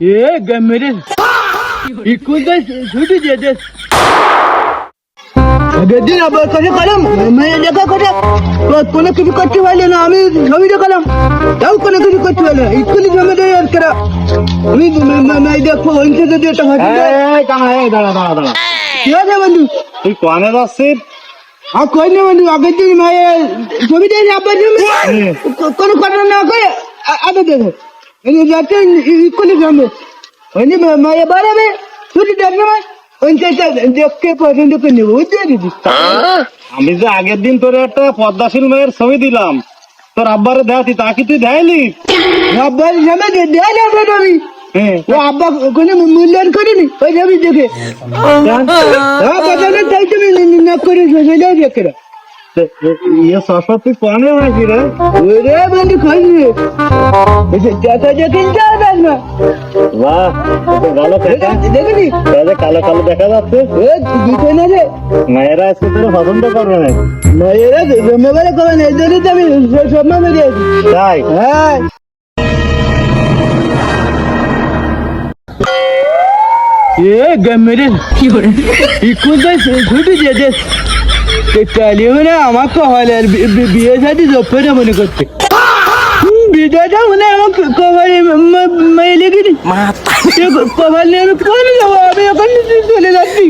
মেরে স্কুল তো ছুটি দিয়েছে। আগের দিন আবার কথা কলাম মেয়ে দেখা কথা কোনো কিছু করতে পারলে না, আমি ছবি দেখালাম তাও কোনো কিছু করতে পারলে না। স্কুলে জমে দেয় আর কেরা আমি মেয়ে দেখো অঞ্চে যদি একটা ভাষা দাঁড়া কি আছে বন্ধু? তুই কোয়ানে যাচ্ছিস? আর কই না বন্ধু, আগের দিন মেয়ে ছবি দিয়েছে আব্বার জন্য কোনো কথা না করে আবার দেখো যাচ্ছে স্কুলে জমে ওই মেয়ে বাড়াবে ছুটি দেখবে দেখতে পছন্দ করে নেবো, বুঝতে দিদি। আমি যে আগের দিন তোর একটা পদ্মাশীল মেয়ের ছবি দিলাম, তোর আব্বারে দেখাতি, তা কি তুই দেয়নি? আব্বার জমে দেয় না আমি ও আব্বা কোনো মূল্যায়ন করিনি ওই ছবি দেখে বাজানোর তাই তুমি না করে দেখে ইয়ে সরস্বত তুই কোয়ানে হয়েছি রে? ওরে বন্ধু খাইনি দেখা দেখেন দেখ না বাহ, ভালো দেখা দেখেনি কালো কালো দেখা যাচ্ছে। দিতে না রে মেয়েরা আজকে তোর পছন্দ করবে না। মেয়েরা জমে বেড়ে করে না, এই জন্যই তো আমি সব মেরে আছি। তাই হ্যাঁ মেরে স্কুল তো ছুটি দিয়েছে কালিয়ে মানে আমার কপালে আর বিয়ে সাথে জপে না মনে করতে বিদায়টা মনে আমার কপালে মেয়ে লেগেনি কপালে আমি কোথায় যাবো, আমি এখন চলে যাচ্ছি।